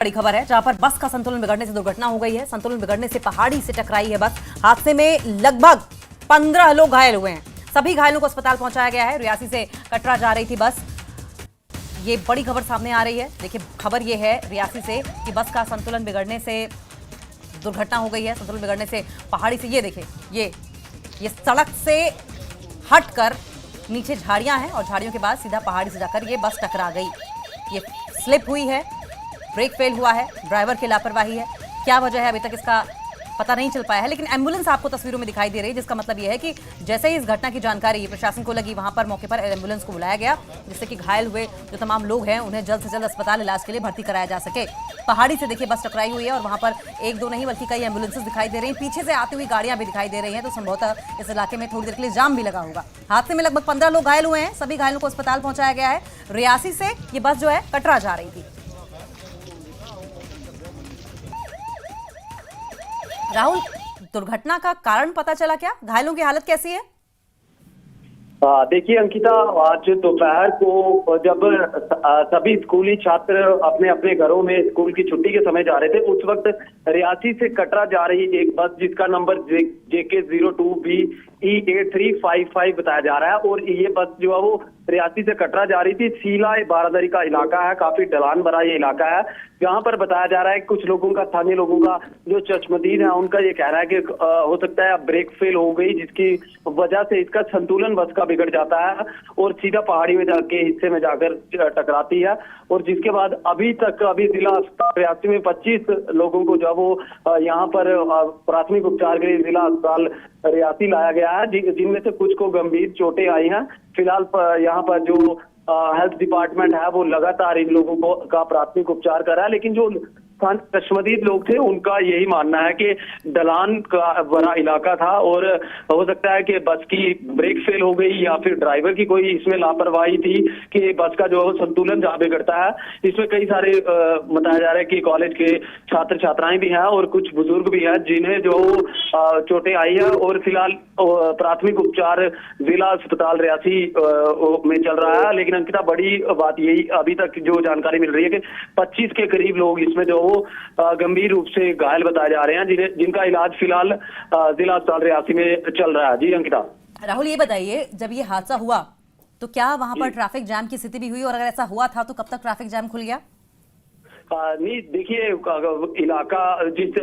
बड़ी खबर है जहां पर बस का संतुलन बिगड़ने से दुर्घटना हो गई है। संतुलन बिगड़ने से पहाड़ी से टकराई है बस। हादसे में लगभग 15 लोग घायल हुए हैं। सभी घायलों को अस्पताल पहुंचाया गया है। रियासी से कटरा जा रही थी बस। ये बड़ी खबर सामने आ रही है। देखिए, खबर ये है रियासी से कि बस का संतुलन बिगड़ने से दुर्घटना हो गई है। संतुलन बिगड़ने से पहाड़ी से, ये देखिए, ये सड़क से हटकर नीचे झाड़ियां हैं और झाड़ियों के बाद सीधा पहाड़ी से जाकर ये बस टकरा गई। ये स्लिप हुई है, ब्रेक फेल हुआ है, ड्राइवर की लापरवाही है। क्या वजह है अभी तक इसका पता नहीं चल पाया है, लेकिन एम्बुलेंस आपको तस्वीरों में दिखाई दे रही है, जिसका मतलब यह है कि जैसे ही इस घटना की जानकारी प्रशासन को लगी, वहां पर मौके पर एम्बुलेंस को बुलाया गया, जिससे कि घायल हुए जो तमाम लोग हैं उन्हें जल्द से जल्द अस्पताल इलाज के लिए भर्ती कराया जा सके। पहाड़ी से देखिए बस टकराई हुई है और वहां पर एक दो नहीं बल्कि कई एम्बुलेंसेस दिखाई दे रही हैं। पीछे से आती हुई गाड़ियां भी दिखाई दे रही हैं, तो संभवतः इस इलाके में थोड़ी देर के लिए जाम भी लगा होगा। हादसे में लगभग 15 लोग घायल हुए हैं। सभी घायलों को अस्पताल पहुंचाया गया है। रियासी से ये बस जो है कटरा जा रही थी। राहुल, दुर्घटना का कारण पता चला क्या? घायलों की हालत कैसी है? देखिए अंकिता, आज दोपहर को जब सभी स्कूली छात्र अपने अपने घरों में स्कूल की छुट्टी के समय जा रहे थे, उस वक्त रियासी से कटरा जा रही एक बस जिसका नंबर JK02BE8355 बताया जा रहा है, और ये बस जो है वो रियासी से कटरा जा रही थी। सीला बारादरी का इलाका है, काफी ढलान भरा ये इलाका है, जहां पर बताया जा रहा है कुछ लोगों का, स्थानीय लोगों का जो चश्मदीद है उनका ये कहना है कि हो सकता है ब्रेक फेल हो गई, जिसकी वजह से इसका संतुलन बस का बिगड़ जाता है और सीधा पहाड़ी में जाके हिस्से में जाकर टकराती है। और जिसके बाद अभी जिला अस्पताल रियासी में 25 लोगों को जो वो यहाँ पर प्राथमिक उपचार के लिए जिला अस्पताल रियासी लाया गया है, जिनमें से कुछ को गंभीर चोटें आई हैं। फिलहाल यहाँ पर जो हेल्थ डिपार्टमेंट है वो लगातार इन लोगों को का प्राथमिक उपचार कर रहा है, लेकिन जो चश्मदीद लोग थे उनका यही मानना है कि ढलान का बड़ा इलाका था और हो सकता है कि बस की ब्रेक फेल हो गई या फिर ड्राइवर की कोई इसमें लापरवाही थी कि बस का जो संतुलन जहाँ बिगड़ता है। इसमें कई सारे बताया जा रहा है कि कॉलेज के छात्र छात्राएं भी हैं और कुछ बुजुर्ग भी हैं जिन्हें जो चोटें आई है, और फिलहाल प्राथमिक उपचार जिला अस्पताल रियासी में चल रहा है। लेकिन अंकिता, बड़ी बात यही अभी तक जो जानकारी मिल रही है कि 25 के करीब लोग इसमें जो गंभीर रूप से घायल बताए जा रहे हैं, जिनका इलाज फिलहाल जिला अस्पताल रियासी में चल रहा है। जी अंकिता। राहुल, ये बताइए, जब ये हादसा हुआ तो क्या वहां पर ट्रैफिक जाम की स्थिति भी हुई, और अगर ऐसा हुआ था तो कब तक ट्रैफिक जाम खुल गया? नहीं, देखिए, इलाका जिस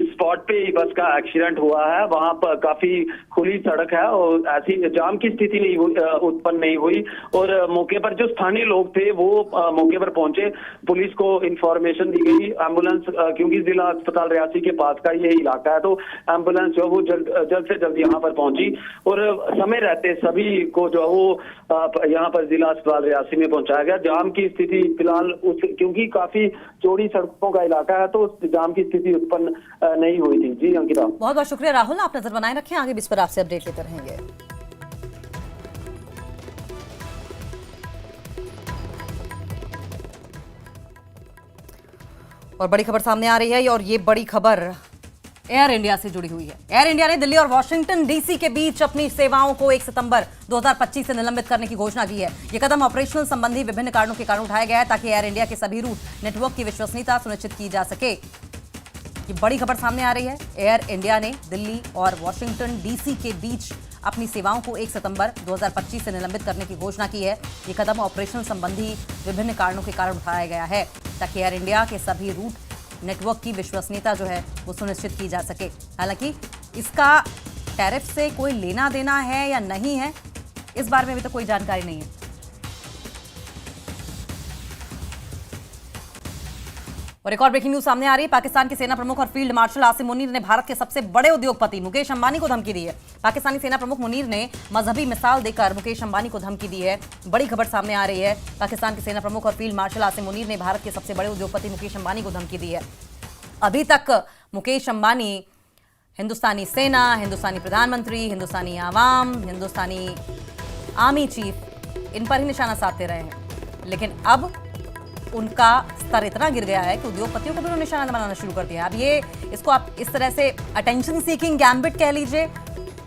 स्पॉट पे बस का एक्सीडेंट हुआ है वहां पर काफी खुली सड़क है और ऐसी जाम की स्थिति नहीं उत्पन्न नहीं हुई, और मौके पर जो स्थानीय लोग थे वो मौके पर पहुंचे। पुलिस को इंफॉर्मेशन दी गई, एम्बुलेंस, क्योंकि जिला अस्पताल रियासी के पास का ये इलाका है, तो एम्बुलेंस जो वो जल्द से जल्द यहाँ पर पहुंची और समय रहते सभी को जो वो यहाँ पर जिला अस्पताल रियासी में पहुंचाया गया। जाम की स्थिति फिलहाल क्योंकि काफी चौड़ी सड़कों का इलाका है, तो जाम की स्थिति उत्पन्न नहीं हुई थी। जी अंकिता। बहुत बहुत शुक्रिया राहुल, आप नजर बनाए रखें, आगे भी इस पर आपसे अपडेट लेते रहेंगे। और बड़ी खबर सामने आ रही है, और ये बड़ी खबर एयर इंडिया से जुड़ी हुई है। एयर इंडिया ने दिल्ली और वॉशिंगटन डीसी के बीच अपनी सेवाओं को 1 सितंबर 2025 से निलंबित करने की घोषणा की है। यह कदम ऑपरेशनल संबंधी विभिन्न कारणों के कारण उठाया गया है, ताकि एयर इंडिया के सभी रूट नेटवर्क की विश्वसनीयता सुनिश्चित की जा सके। ये बड़ी खबर सामने आ रही है। एयर इंडिया ने दिल्ली और वॉशिंगटन डीसी के बीच अपनी सेवाओं को 1 सितंबर 2025 से निलंबित करने की घोषणा की है। ये कदम ऑपरेशनल संबंधी विभिन्न कारणों के कारण उठाया गया है, ताकि एयर इंडिया के सभी रूट नेटवर्क की विश्वसनीयता जो है वो सुनिश्चित की जा सके। हालांकि इसका टैरिफ से कोई लेना देना है या नहीं है, इस बारे में अभी तक कोई जानकारी नहीं है। और एक और ब्रेकिंग न्यूज सामने आ रही है। पाकिस्तान के सेना प्रमुख और फील्ड मार्शल आसिम मुनीर ने भारत के सबसे बड़े उद्योगपति मुकेश अंबानी को धमकी दी है। पाकिस्तानी सेना प्रमुख मुनीर ने मजहबी मिसाल देकर मुकेश अंबानी को धमकी दी है। बड़ी खबर सामने आ रही है। पाकिस्तान के सेना प्रमुख और फील्ड मार्शल आसिम मुनीर ने भारत के सबसे बड़े उद्योगपति मुकेश अंबानी को धमकी दी है। अभी तक मुकेश अंबानी हिंदुस्तानी सेना, हिंदुस्तानी प्रधानमंत्री, हिंदुस्तानी आवाम, हिंदुस्तानी आर्मी चीफ, इन पर ही निशाना साधते रहे हैं, लेकिन अब उनका स्तर इतना गिर गया है कि उद्योगपतियों को भी उन्होंने निशाना बनाना शुरू कर दिया। अब ये इसको आप इस तरह से अटेंशन सीकिंग गैम्बिट कह लीजिए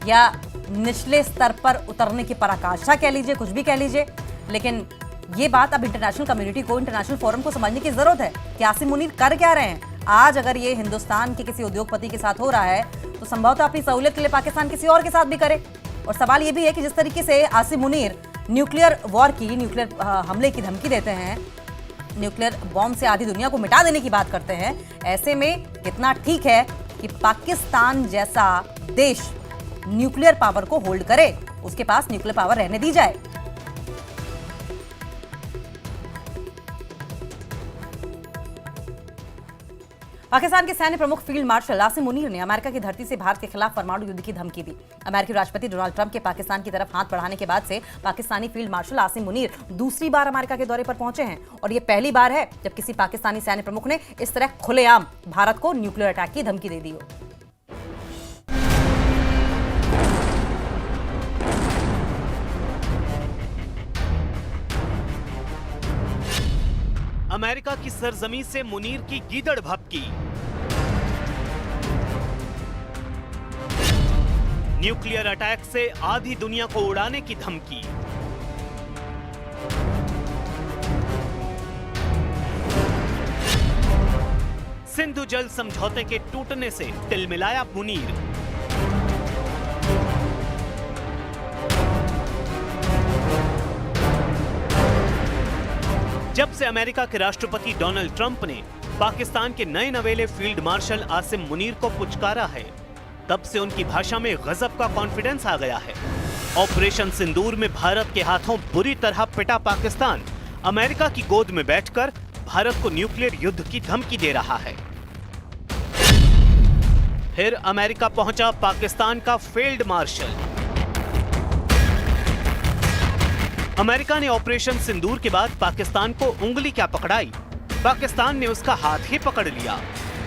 या निचले स्तर पर उतरने की पराकाष्ठा कह लीजिए, कुछ भी कह लीजिए, लेकिन ये बात अब इंटरनेशनल कम्युनिटी को, इंटरनेशनल फोरम को समझने की जरूरत है कि आसिम मुनीर कर क्या रहे हैं। आज अगर ये हिंदुस्तान के किसी उद्योगपति के साथ हो रहा है तो संभवतः अपनी सहूलियत के लिए पाकिस्तान किसी और के साथ भी करे। और सवाल ये भी है कि जिस तरीके से आसिम मुनीर न्यूक्लियर वॉर की, न्यूक्लियर हमले की धमकी देते हैं, न्यूक्लियर बॉम्ब से आधी दुनिया को मिटा देने की बात करते हैं, ऐसे में कितना ठीक है कि पाकिस्तान जैसा देश न्यूक्लियर पावर को होल्ड करे, उसके पास न्यूक्लियर पावर रहने दी जाए। पाकिस्तान के सैन्य प्रमुख फील्ड मार्शल आसिम मुनीर ने अमेरिका की धरती से भारत के खिलाफ परमाणु युद्ध की धमकी दी। अमेरिकी राष्ट्रपति डोनाल्ड ट्रंप के पाकिस्तान की तरफ हाथ बढ़ाने के बाद से पाकिस्तानी फील्ड मार्शल आसिम मुनीर दूसरी बार अमेरिका के दौरे पर पहुंचे हैं और यह पहली बार है जब किसी पाकिस्तानी सैन्य प्रमुख ने इस तरह खुलेआम भारत को न्यूक्लियर अटैक की धमकी दे दी हो। अमेरिका की सरजमी से मुनीर की गीदड़ भभकी। न्यूक्लियर अटैक से आधी दुनिया को उड़ाने की धमकी। सिंधु जल समझौते के टूटने से तिलमिलाया मुनीर। जब से अमेरिका के राष्ट्रपति डोनाल्ड ट्रंप ने पाकिस्तान के नए नवेले फील्ड मार्शल आसिम मुनीर को पुचकारा है, तब से उनकी भाषा में गजब का कॉन्फिडेंस आ गया है। ऑपरेशन सिंदूर में भारत के हाथों बुरी तरह पिटा पाकिस्तान अमेरिका की गोद में बैठकर भारत को न्यूक्लियर युद्ध की धमकी दे रहा है। फिर अमेरिका पहुंचा पाकिस्तान का फील्ड मार्शल। अमेरिका ने ऑपरेशन सिंदूर के बाद पाकिस्तान को उंगली क्या पकड़ाई, पाकिस्तान ने उसका हाथ ही पकड़ लिया।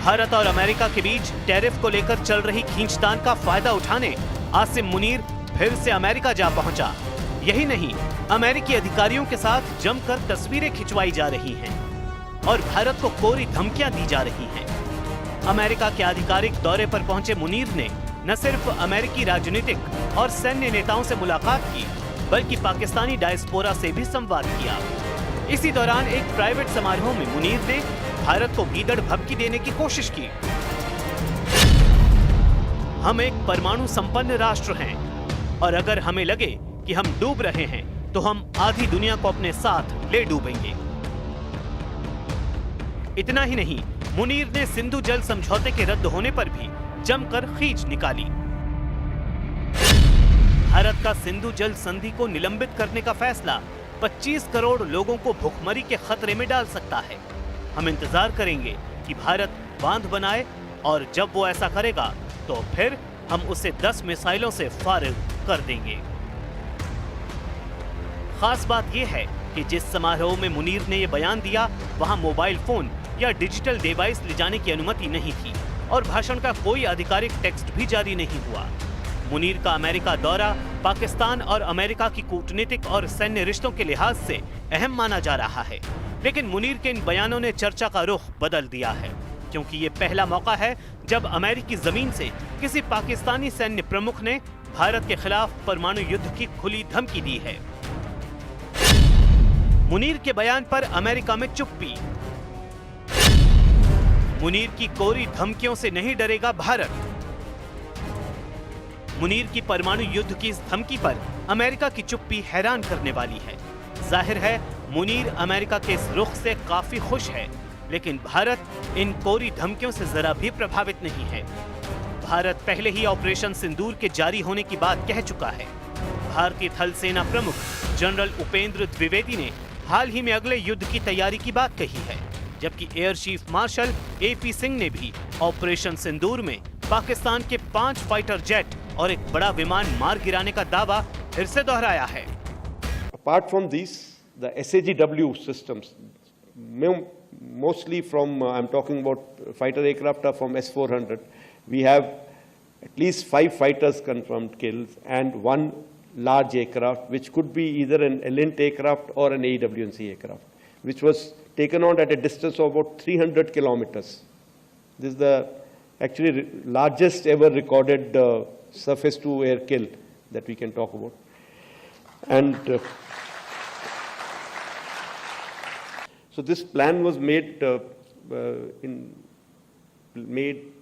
भारत और अमेरिका के बीच टैरिफ को लेकर चल रही खींचतान का फायदा उठाने आसिम मुनीर फिर से अमेरिका जा पहुंचा। यही नहीं, अमेरिकी अधिकारियों के साथ जमकर तस्वीरें खिंचवाई जा रही हैं और भारत को कोरी धमकियां दी जा रही हैं। अमेरिका के आधिकारिक दौरे पर पहुंचे मुनीर ने न सिर्फ अमेरिकी राजनीतिक और सैन्य नेताओं से मुलाकात की, बल्कि पाकिस्तानी डायस्पोरा से भी संवाद किया। इसी दौरान एक प्राइवेट समारोह में मुनीर ने भारत को गीदड़ भभकी देने की कोशिश की। हम एक परमाणु संपन्न राष्ट्र हैं और अगर हमें लगे कि हम डूब रहे हैं तो हम आधी दुनिया को अपने साथ ले डूबेंगे। इतना ही नहीं, मुनीर ने सिंधु जल समझौते के रद्द होने पर भी जमकर खींच निकाली। भारत का सिंधु जल संधि को निलंबित करने का फैसला 25 करोड़ लोगों को भूखमरी के खतरे में डाल सकता है। हम इंतजार करेंगे कि भारत बांध बनाए और जब वो ऐसा करेगा तो फिर हम उसे 10 मिसाइलों से फारिग कर देंगे। खास बात यह है कि जिस समारोह में मुनीर ने यह बयान दिया, वहां मोबाइल फोन या डिजिटल डिवाइस ले जाने की अनुमति नहीं थी और भाषण का कोई आधिकारिक टेक्स्ट भी जारी नहीं हुआ। मुनीर का अमेरिका दौरा पाकिस्तान और अमेरिका की कूटनीतिक और सैन्य रिश्तों के लिहाज से अहम माना जा रहा है, लेकिन मुनीर के इन बयानों ने चर्चा का रुख बदल दिया है, क्योंकि ये पहला मौका है जब अमेरिकी जमीन से किसी पाकिस्तानी सैन्य प्रमुख ने भारत के खिलाफ परमाणु युद्ध की खुली धमकी दी है। मुनीर के बयान पर अमेरिका में चुप्पी। मुनीर की कोरी धमकियों से नहीं डरेगा भारत। मुनीर की परमाणु युद्ध की इस धमकी पर अमेरिका की चुप्पी हैरान करने वाली है। जाहिर है मुनीर अमेरिका के इस रुख से काफी खुश है, लेकिन भारत इन कोरी धमकियों से जरा भी प्रभावित नहीं है। भारत पहले ही ऑपरेशन सिंदूर के जारी होने की बात कह चुका है। भारतीय थल सेना प्रमुख जनरल उपेंद्र द्विवेदी ने हाल ही में अगले युद्ध की तैयारी की बात कही है, जबकि air chief marshal AP Singh ने भी ऑपरेशन सिंदूर में पाकिस्तान के 5 फाइटर जेट और एक बड़ा विमान मार गिराने का दावा फिर से दोहराया है। Apart from these, the SAGW systems, mostly from, I'm talking about fighter aircraft are from S-400. We have at least 5 fighters confirmed kills and 1 large aircraft, which could be either an Elint aircraft or an AWNC aircraft, which was taken on at a distance of about 300 kilometers. This is the actually largest ever recorded surface to air kill that we can talk about. And So this plan was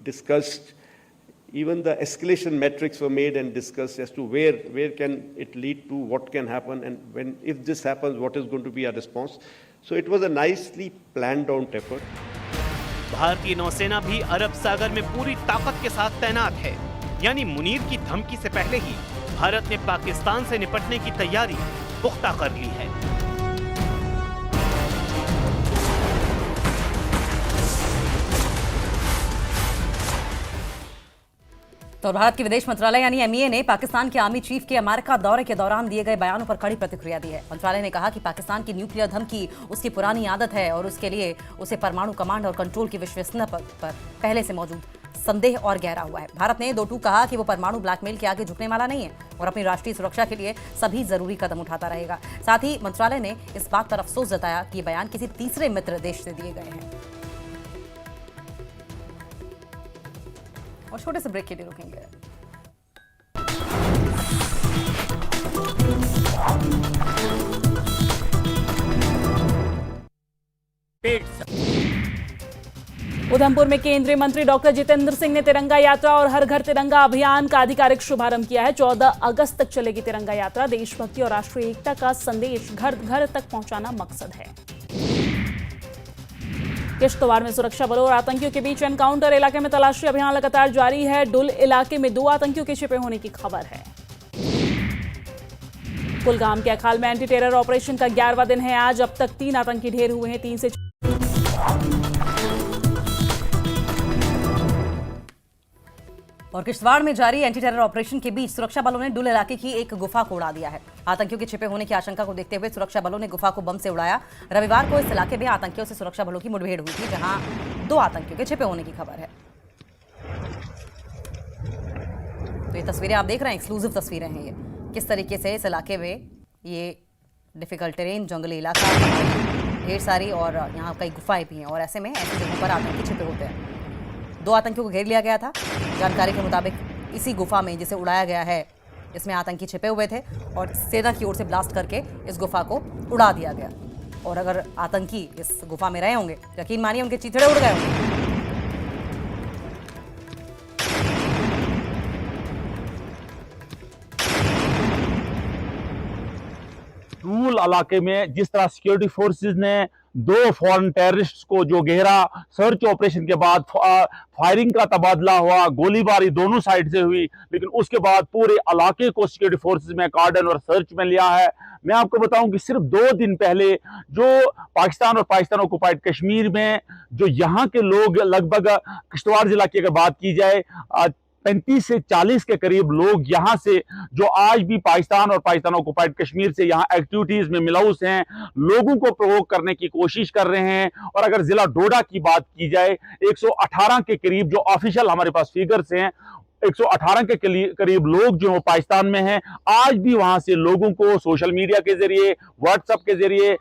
discussed. Even the escalation metrics were made and discussed as to where can it lead to, what can happen, and if this happens, what is going to be our response. So it was a nicely planned out effort. भारतीय नौसेना भी अरब सागर में पूरी ताकत के साथ तैनात है, यानी मुनीर की धमकी से पहले ही भारत ने पाकिस्तान से निपटने की तैयारी पुख्ता कर ली है। तो भारत के विदेश मंत्रालय यानी एमईए ने पाकिस्तान के आर्मी चीफ के अमेरिका दौरे के दौरान दिए गए बयानों पर कड़ी प्रतिक्रिया दी है। मंत्रालय ने कहा कि पाकिस्तान की न्यूक्लियर धमकी उसकी पुरानी आदत है और उसके लिए उसे परमाणु कमांड और कंट्रोल की विश्वसनीयता पर पहले से मौजूद संदेह और गहरा हुआ है। भारत ने दो टूक कहा कि वो परमाणु ब्लैकमेल के आगे झुकने वाला नहीं है और अपनी राष्ट्रीय सुरक्षा के लिए सभी जरूरी कदम उठाता रहेगा। साथ ही मंत्रालय ने इस बात पर अफसोस जताया कि ये बयान किसी तीसरे मित्र देश से दिए गए हैं। और छोटे से ब्रेक के लिए रुकेंगे। उधमपुर में केंद्रीय मंत्री डॉक्टर जितेंद्र सिंह ने तिरंगा यात्रा और हर घर तिरंगा अभियान का आधिकारिक शुभारंभ किया है। 14 अगस्त तक चलेगी तिरंगा यात्रा। देशभक्ति और राष्ट्रीय एकता का संदेश घर घर तक पहुंचाना मकसद है। किश्तवाड़ में सुरक्षा बलों और आतंकियों के बीच एनकाउंटर। इलाके में तलाशी अभियान लगातार जारी है। डुल इलाके में 2 आतंकियों के छिपे होने की खबर है। कुलगाम के अखाल में एंटी टेरर ऑपरेशन का 11वां दिन है आज। अब तक 3 आतंकी ढेर हुए हैं। 3 से और किश्तवाड़ में जारी एंटी टेरर ऑपरेशन के बीच सुरक्षा बलों ने डुल इलाके की एक गुफा को उड़ा दिया है। आतंकियों के छिपे होने की आशंका को देखते हुए सुरक्षा बलों ने गुफा को बम से उड़ाया। रविवार को इस इलाके में आतंकियों से सुरक्षा बलों की मुठभेड़ हुई थी, जहां 2 आतंकियों के छिपे होने की खबर है। तो ये तस्वीरें आप देख रहे हैं, एक्सक्लूसिव तस्वीरें हैं ये, किस तरीके से इस इलाके में ये डिफिकल्ट टेरेन, जंगली इलाका, ढेर सारी और यहाँ कई गुफाएं भी हैं और ऐसे में ऐसी जगहों पर आतंकी छिपे होते हैं। 2 आतंकियों को घेर लिया गया था। जानकारी के मुताबिक इसी गुफा में जिसे उड़ाया गया है, इसमें आतंकी छिपे हुए थे और सेना की ओर से ब्लास्ट करके इस गुफा को उड़ा दिया गया। और अगर आतंकी इस गुफा में रहे होंगे, यकीन मानिए उनके चीथड़े उड़ गए होंगे। डुल इलाके में जिस तरह सिक्योरिटी फोर्सेस ने 2 फॉरेन टेररिस्ट्स को जो घेरा, सर्च ऑपरेशन के बाद फायरिंग का तबादला हुआ, गोलीबारी दोनों साइड से हुई, लेकिन उसके बाद पूरे इलाके को सिक्योरिटी फोर्सेस में कार्डन और सर्च में लिया है। मैं आपको बताऊं कि सिर्फ 2 दिन पहले जो पाकिस्तान और पाकिस्तान ऑक्युपाइड कश्मीर में जो यहाँ के लोग लगभग किश्तवाड़ जिला की अगर बात की जाए 35 से 40 के करीब लोग यहाँ से जो आज भी पाकिस्तान और पाकिस्तान ऑक्युपाइड कश्मीर से यहाँ एक्टिविटीज में मिलाउस हैं, लोगों को प्रोवोक करने की कोशिश कर रहे हैं। और अगर जिला डोडा की बात की जाए 118 के करीब जो ऑफिशियल हमारे पास फिगर्स हैं, 118 के करीब लोग जो पाकिस्तान में हैं, आज भी वहां से लोगों को सोशल मीडिया के जरिए, व्हाट्सएप के जरिए,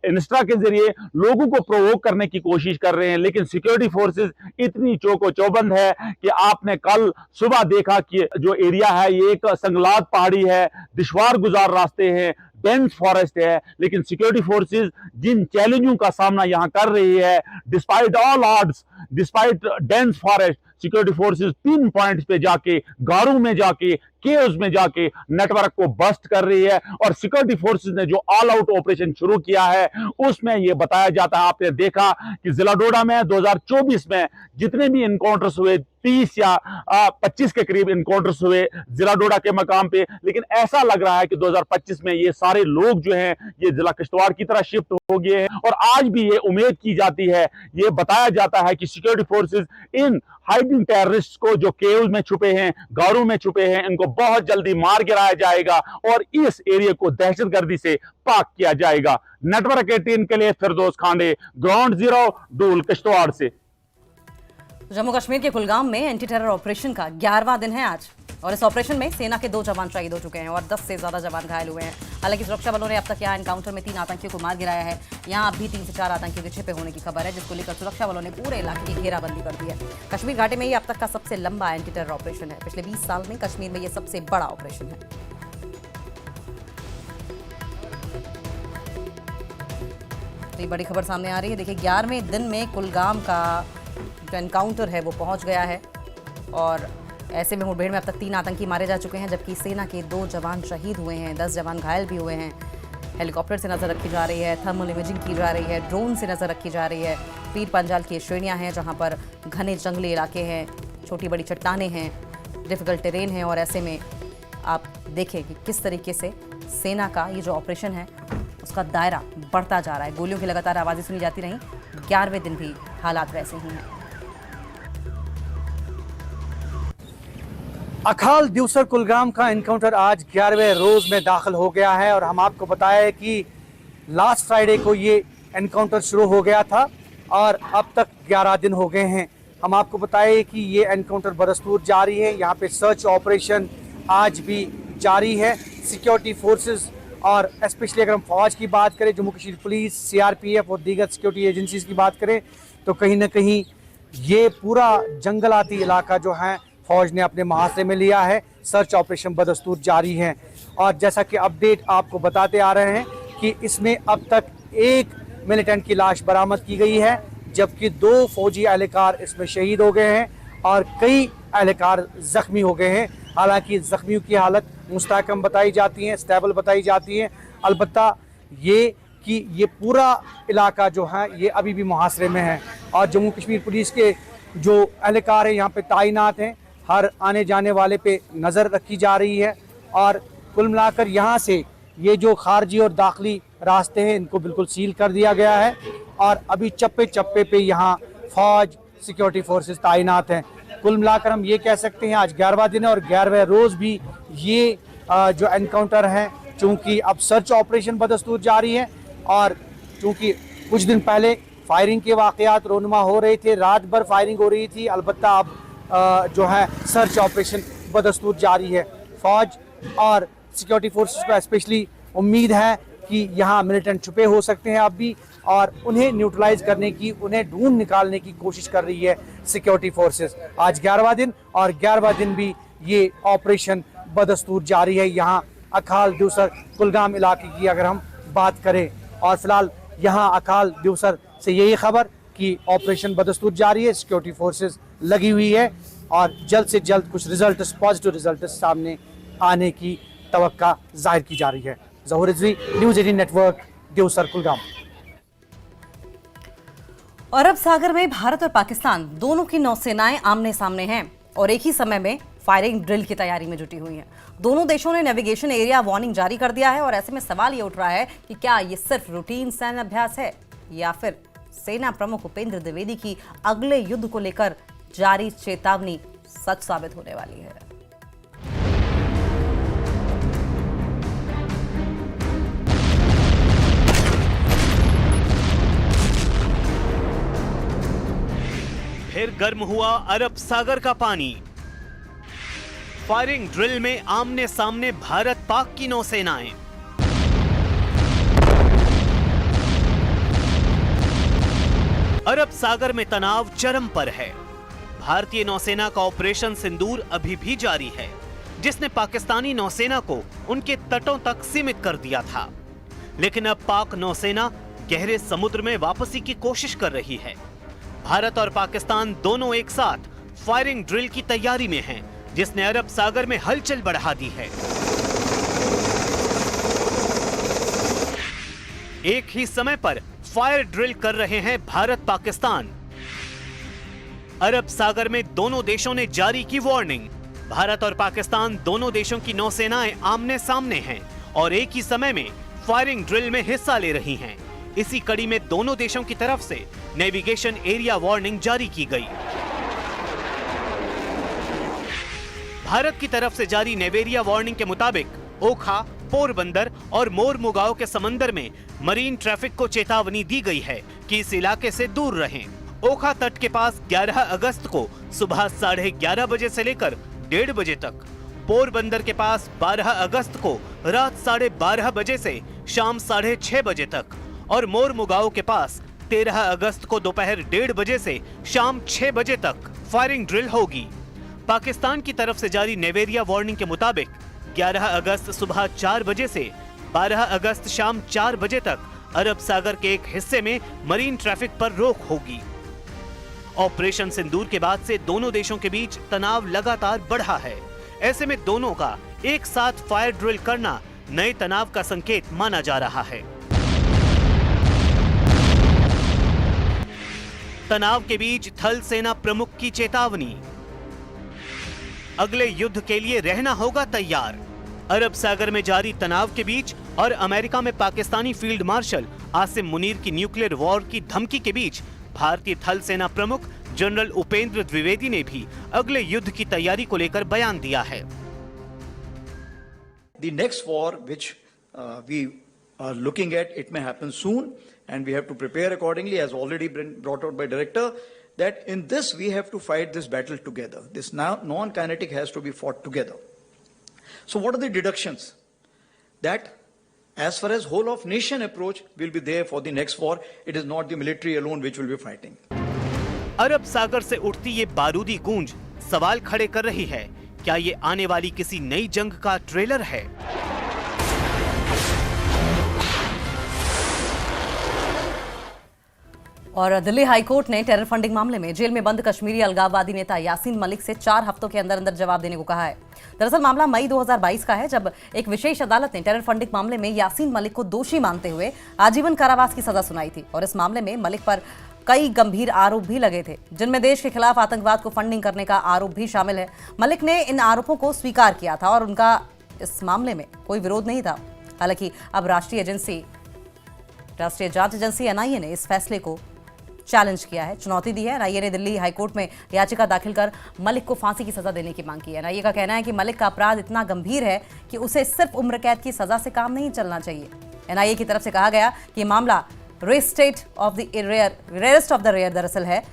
इंस्टा के जरिए लोगों को प्रोवोक करने की कोशिश कर रहे हैं। लेकिन सिक्योरिटी फोर्सेस इतनी चौबंद है कि आपने कल सुबह देखा कि जो एरिया है ये एक संगलात पहाड़ी है, दुश्वार गुजार रास्ते हैं, डेंस फॉरेस्ट है, लेकिन सिक्योरिटी फोर्सेस जिन चैलेंजों का सामना यहां कर रही है, despite all odds, despite dense forest, security forces pin points पे जाके, गारों में जाके, केव्स में जाके नेटवर्क को बस्ट कर रही है। और सिक्योरिटी फोर्सेस ने जो ऑल आउट ऑपरेशन शुरू किया है उसमें यह बताया जाता है, आपने देखा कि जिला डोडा में 2024 में जितने भी इनकाउंटर्स हुए 30 या 25 के करीब इनकाउंटर्स हुए जिला डोडा के मकाम पे, लेकिन ऐसा लग रहा है कि 2025 में ये सारे लोग जो हैं ये जिला किश्तवाड़ की तरह शिफ्ट हो गए हैं। और आज भी ये उम्मीद की जाती है, ये बताया जाता है कि security forces in hiding terrorist को जो केव्स में छुपे हैं, गारों में छुपे हैं, इनको बहुत जल्दी मार गिराया जाएगा और इस एरिया को दहशतगर्दी से पाक किया जाएगा। नेटवर्क 18 के लिए फिरदौस खांडे, ग्राउंड जीरो, डूल किश्तवाड़ से। जम्मू कश्मीर के कुलगाम में एंटी टेरर ऑपरेशन का 11वां दिन है आज और इस ऑपरेशन में सेना के 2 जवान शहीद हो चुके हैं और 10 से ज्यादा जवान घायल हुए हैं। हालांकि सुरक्षा बलों ने अब तक यहाँ एनकाउंटर में 3 आतंकियों को मार गिराया है। यहाँ अब भी 3 से 4 आतंकियों के छिपे होने की खबर है, जिसको लेकर सुरक्षा बलों ने पूरे इलाके की घेराबंदी कर दी है। कश्मीर घाटी में ये अब तक का सबसे लंबा एंटी टेरर ऑपरेशन है। पिछले 20 साल में कश्मीर में ये सबसे बड़ा ऑपरेशन है। ये बड़ी खबर सामने आ रही है। देखिए 11वें दिन में कुलगाम का जो एनकाउंटर है वो पहुंच गया है और ऐसे में मुठभेड़ में अब तक 3 आतंकी मारे जा चुके हैं, जबकि सेना के 2 जवान शहीद हुए हैं, 10 जवान घायल भी हुए हैं। हेलीकॉप्टर से नज़र रखी जा रही है, थर्मल इमेजिंग की जा रही है, ड्रोन से नज़र रखी जा रही है। पीर पंजाल की श्रेणियाँ हैं जहाँ पर घने जंगली इलाके हैं, छोटी बड़ी चट्टानें हैं, डिफ़िकल्ट टेरेन है और ऐसे में आप देखें कि किस तरीके से सेना का ये जो ऑपरेशन है उसका दायरा बढ़ता जा रहा है। गोलियों की लगातार आवाज़ें सुनी जाती रहीं। 11वें दिन भी हालात वैसे ही हैं। अखाल दिवसर कुलगाम का एनकाउंटर आज 11वें रोज में दाखिल हो गया है और हम आपको बताया कि लास्ट फ्राइडे को ये एनकाउंटर शुरू हो गया था और अब तक 11 दिन हो गए हैं। हम आपको बताएं कि ये एनकाउंटर बदस्तूर जारी है। यहाँ पे सर्च ऑपरेशन आज भी जारी है। सिक्योरिटी फोर्सेस और स्पेशली अगर हम फौज की बात करें, जम्मू कश्मीर पुलिस, सीआरपीएफ और दीगर सिक्योरिटी एजेंसीज की बात करें तो कहीं ना कहीं ये पूरा जंगलाती इलाका जो है फौज ने अपने मुहासरे में लिया है। सर्च ऑपरेशन बदस्तूर जारी है और जैसा कि अपडेट आपको बताते आ रहे हैं कि इसमें अब तक 1 मिलिटेंट की लाश बरामद की गई है, जबकि 2 फौजी एहलकार इसमें शहीद हो गए हैं और कई एहलकार जख्मी हो गए हैं। हालांकि जख्मियों की हालत मुस्तहकम बताई जाती है, स्टेबल बताई जाती है। अलबत्ता ये कि ये पूरा इलाका जो है ये अभी भी मुहासरे में है और जम्मू कश्मीर पुलिस के जो एहलकार हैं यहाँ पे तैनात हैं। हर आने जाने वाले पे नज़र रखी जा रही है और कुल मिलाकर यहाँ से ये जो खारजी और दाखिली रास्ते हैं इनको बिल्कुल सील कर दिया गया है और अभी चप्पे चप्पे पे यहाँ फौज, सिक्योरिटी फोर्सेस तैनात हैं। कुल मिलाकर हम ये कह सकते हैं आज 11वां दिन है और 11वें रोज़ भी ये जो एनकाउंटर है, चूँकि अब सर्च ऑपरेशन बदस्तूर जारी है और चूँकि कुछ दिन पहले फायरिंग के वाक़यात रोनुमा हो रहे थे, रात भर फायरिंग हो रही थी, अलबत्ता अब जो है सर्च ऑपरेशन बदस्तूर जारी है। फौज और सिक्योरिटी फोर्सेस को स्पेशली उम्मीद है कि यहाँ मिलिटेंट छुपे हो सकते हैं अब भी और उन्हें न्यूट्रलाइज करने की, उन्हें ढूंढ निकालने की कोशिश कर रही है सिक्योरिटी फोर्सेस। आज 11वां दिन और 11वां दिन भी ये ऑपरेशन बदस्तूर जारी है यहाँ अखाल दिवसर कुलगाम इलाके की अगर हम बात करें। और फिलहाल यहाँ अखाल दिवसर से यही खबर कि ऑपरेशन बदस्तूर जारी है, सिक्योरिटी फोर्सेस लगी हुई है और जल्द से जल्द कुछ रिजल्ट, पॉजिटिव रिजल्ट सामने आने की तवक्का जाहिर की जा रही है। ज़हूर रिजवी, न्यूज़ 18 नेटवर्क, दिवसर कुलगाम। अरब सागर में भारत और पाकिस्तान दोनों की नौसेनाएं आमने सामने हैं और एक ही समय में फायरिंग ड्रिल की तैयारी में जुटी हुई हैं। दोनों देशों ने नेविगेशन एरिया वार्निंग जारी कर दिया है और ऐसे में सवाल ये उठ रहा है कि क्या ये सिर्फ रूटीन सैन्य अभ्यास है या फिर सेना प्रमुख उपेंद्र द्विवेदी की अगले युद्ध को लेकर जारी चेतावनी सच साबित होने वाली है। फिर गर्म हुआ अरब सागर का पानी। फायरिंग ड्रिल में आमने सामने भारत पाक की नौसेनाएं। अरब सागर में तनाव चरम पर है। भारतीय नौसेना का ऑपरेशन सिंदूर अभी भी जारी है, जिसने पाकिस्तानी नौसेना को उनके तटों तक सीमित कर दिया था। लेकिन अब पाक नौसेना गहरे समुद्र में वापसी की कोशिश कर रही है। भारत और पाकिस्तान दोनों एक साथ फायरिंग ड्रिल की तैयारी में हैं, जिसने अरब सागर में हलचल बढ़ा दी है। एक ही समय पर फायर ड्रिल कर रहे हैं भारत पाकिस्तान। अरब सागर में दोनों देशों ने जारी की वार्निंग। भारत और पाकिस्तान दोनों देशों की नौसेनाएं आमने सामने हैं और एक ही समय में फायरिंग ड्रिल में हिस्सा ले रही हैं। इसी कड़ी में दोनों देशों की तरफ से नेविगेशन एरिया वार्निंग जारी की गई। भारत की तरफ से जारी नेवेरिया वार्निंग के मुताबिक ओखा, पोरबंदर और मोरमुगांव के समंदर में मरीन ट्रैफिक को चेतावनी दी गई है कि इस इलाके से दूर रहें। ओखा तट के पास 11 अगस्त को सुबह 11:30 बजे से लेकर 1:30 बजे तक, पोरबंदर के पास 12 अगस्त को रात 12:30 बजे से शाम 6:30 बजे तक और मोरमुगांव के पास 13 अगस्त को दोपहर 1:30 बजे से शाम 6 बजे तक फायरिंग ड्रिल होगी। पाकिस्तान की तरफ से जारी नेवेरिया वार्निंग के मुताबिक 11 अगस्त सुबह 4 बजे से 12 अगस्त शाम 4 बजे तक अरब सागर के एक हिस्से में मरीन ट्रैफिक पर रोक होगी। ऑपरेशन सिंदूर के बाद से दोनों देशों के बीच तनाव लगातार बढ़ा है। ऐसे में दोनों का एक साथ फायर ड्रिल करना नए तनाव का संकेत माना जा रहा है। तनाव के बीच थल सेना प्रमुख की चेतावनी, अगले युद्ध के लिए रहना होगा तैयार। अरब सागर में जारी तनाव के बीच और अमेरिका में पाकिस्तानी फील्ड मार्शल आसिम मुनीर की न्यूक्लियर वॉर की धमकी के बीच भारतीय थल सेना प्रमुख जनरल उपेंद्र द्विवेदी ने भी अगले युद्ध की तैयारी को लेकर बयान दिया है। The next war which we are looking at, it may happen soon and we have to prepare accordingly, as already been brought out by director, that in this we have to fight this battle together. This non-kinetic has to be fought together. So what are the deductions? That as far as whole of nation approach will be there for the next war, it is not the military alone which will be fighting. अरब सागर से उठती ये बारूदी गूंज सवाल खड़े कर रही है, क्या ये आने वाली किसी नई जंग का ट्रेलर है? और दिल्ली हाईकोर्ट ने टेरर फंडिंग मामले में जेल में बंद कश्मीरी अलगाववादी नेता यासीन मलिक से 4 हफ्तों के अंदर अंदर जवाब देने को कहा है। दरअसल मामला मई 2022 का है, जब एक विशेष अदालत ने टेरर फंडिंग मामले में यासीन मलिक को दोषी मानते हुए आजीवन कारावास की सजा सुनाई थी। और इस मामले में मलिक पर कई गंभीर आरोप भी लगे थे, जिनमें देश के खिलाफ आतंकवाद को फंडिंग करने का आरोप भी शामिल है। मलिक ने इन आरोपों को स्वीकार किया था और उनका इस मामले में कोई विरोध नहीं था। हालांकि अब राष्ट्रीय जांच एजेंसी एनआईए ने इस फैसले को चैलेंज किया है, चुनौती दी है। एनआईए ने दिल्ली हाईकोर्ट में याचिका दाखिल कर मलिक को फांसी की सजा देने की मांग की है। एनआईए का कहना है कि मलिक का अपराध इतना गंभीर है कि उसे सिर्फ उम्र कैद की सजा से काम नहीं चलना चाहिए। एनआईए की तरफ से कहा गया कि मामला रेयरेस्ट ऑफ द रेयर दरअसल है,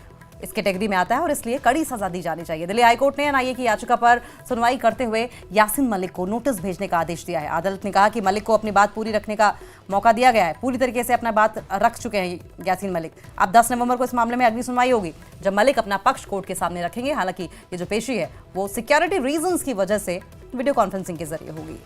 इस कैटेगरी में आता है और इसलिए कड़ी सजा दी जानी चाहिए। दिल्ली हाईकोर्ट ने एनआईए की याचिका पर सुनवाई करते हुए यासीन मलिक को नोटिस भेजने का आदेश दिया है। अदालत ने कहा कि मलिक को अपनी बात पूरी रखने का मौका दिया गया है, पूरी तरीके से अपना बात रख चुके हैं यासीन मलिक। अब 10 नवंबर को इस मामले में अगली सुनवाई होगी, जब मलिक अपना पक्ष कोर्ट के सामने रखेंगे। हालांकि ये जो पेशी है वो सिक्योरिटी रीजंस की वजह से वीडियो कॉन्फ्रेंसिंग के जरिए होगी।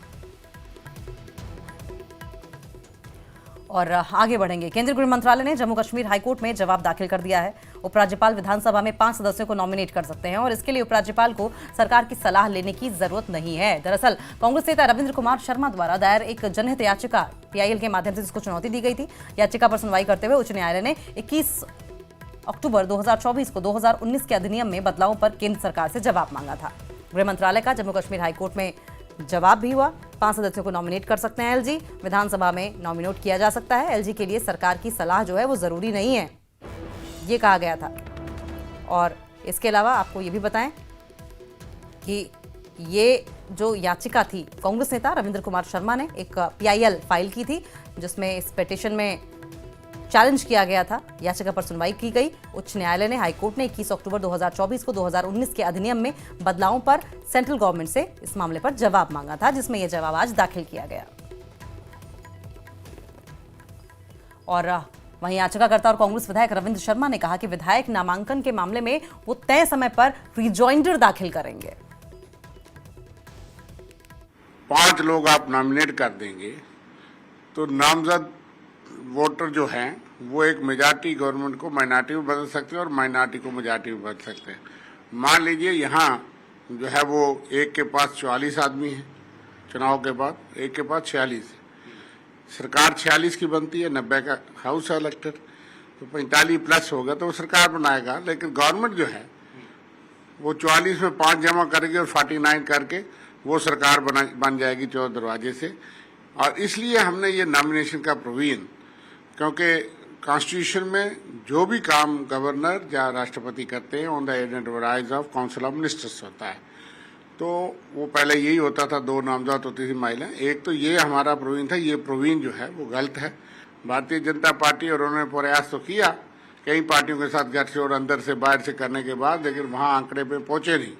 और आगे बढ़ेंगे, केंद्रीय गृह मंत्रालय ने जम्मू कश्मीर हाईकोर्ट में जवाब दाखिल कर दिया है। उपराज्यपाल विधानसभा में 5 सदस्यों को नॉमिनेट कर सकते हैं और इसके लिए उपराज्यपाल को सरकार की सलाह लेने की जरूरत नहीं है। दरअसल कांग्रेस नेता रविंद्र कुमार शर्मा द्वारा दायर एक जनहित याचिका पीआईएल के माध्यम से इसको चुनौती दी गई थी। याचिका पर सुनवाई करते हुए उच्च न्यायालय ने 21 अक्टूबर 2024 को 2019 के अधिनियम में बदलावों पर केंद्र सरकार से जवाब मांगा था। गृह मंत्रालय का जम्मू कश्मीर हाईकोर्ट में जवाब भी हुआ। 5 सदस्यों को नॉमिनेट कर सकते हैं एलजी, विधानसभा में नॉमिनेट किया जा सकता है। एलजी के लिए सरकार की सलाह जो है वो जरूरी नहीं है, ये कहा गया था। और इसके अलावा आपको ये भी बताएं कि ये जो याचिका थी कांग्रेस नेता रविंद्र कुमार शर्मा ने एक पीआईएल फाइल की थी, जिसमें इस पिटीशन में चैलेंज किया गया था। याचिका पर सुनवाई की गई। उच्च न्यायालय ने हाईकोर्ट ने 21 अक्टूबर 2024 को 2019 के अधिनियम में बदलावों पर सेंट्रल गवर्नमेंट से इस मामले पर जवाब मांगा था, जिसमें यह जवाब आज दाखिल किया गया। और वहीं याचिकाकर्ता और कांग्रेस विधायक रविंद्र शर्मा ने कहा कि विधायक नामांकन के मामले में वो तय समय पर रिजॉइंडर दाखिल करेंगे। 5 लोग आप नॉमिनेट कर देंगे तो नामजद वोटर जो हैं वो एक मेजॉरिटी गवर्नमेंट को माइनॉरिटी में बदल सकते हैं और माइनॉरिटी को मेजॉरिटी में बदल सकते हैं। मान लीजिए यहाँ जो है वो एक के पास 44 आदमी है, चुनाव के बाद एक के पास 46 है, सरकार 46 की बनती है, 90 का हाउस है इलेक्टेड, तो 45 प्लस होगा तो वो सरकार बनाएगा। लेकिन गवर्नमेंट जो है वो 44 में 5 जमा करेगी और 49 करके वो सरकार बन जाएगी 14 दरवाजे से। और इसलिए हमने ये नॉमिनेशन का प्रोविजन, क्योंकि कॉन्स्टिट्यूशन में जो भी काम गवर्नर या राष्ट्रपति करते हैं on the advice of council of ministers होता है, तो वो पहले यही होता था, 2 नामजद होती थी महिला। एक तो ये हमारा प्रोविजन था, ये प्रोविजन जो है वो गलत है। भारतीय जनता पार्टी और उन्होंने प्रयास तो किया कई पार्टियों के साथ घर से और अंदर से बाहर से करने के बाद, लेकिन वहाँ आंकड़े पे पहुंचे नहीं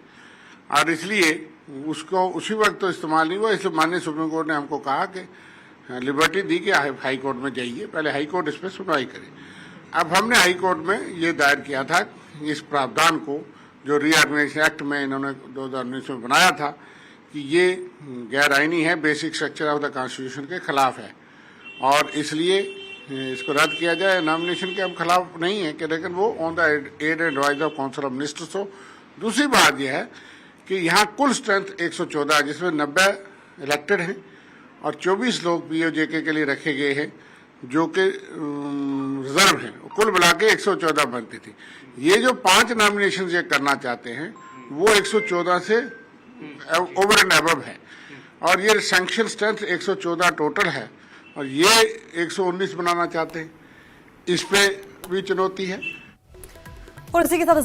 और इसलिए उसको उसी वक्त तो इस्तेमाल नहीं हुआ। इसलिए माननीय सुप्रीम कोर्ट ने हमको कहा कि लिबर्टी दी कि हाई कोर्ट में जाइए, पहले हाई कोर्ट इस पर सुनवाई करे। अब हमने हाई कोर्ट में ये दायर किया था इस प्रावधान को जो रीऑर्गेनाइजेशन एक्ट में इन्होंने 2019 में बनाया था कि ये गैर आईनी है, basic structure of the constitution के खिलाफ है और इसलिए इसको रद्द किया जाए। नॉमिनेशन के हम खिलाफ नहीं है कि, लेकिन वो on the aid and advice of council of ministers हो। दूसरी बात यह है कि यहाँ कुल स्ट्रेंथ 114 है, जिसमें 90 इलेक्टेड हैं और 24 लोग पीओजेके के लिए रखे गए हैं जो कि रिजर्व हैं। कुल मिला के 114 बनती थी। ये जो 5 नॉमिनेशन ये करना चाहते हैं वो 114 से ओवर एंड अबव है और ये सैंक्शन स्ट्रेंथ 114 टोटल है और ये 119 बनाना चाहते हैं। इस पे भी चुनौती है। और इसी के साथ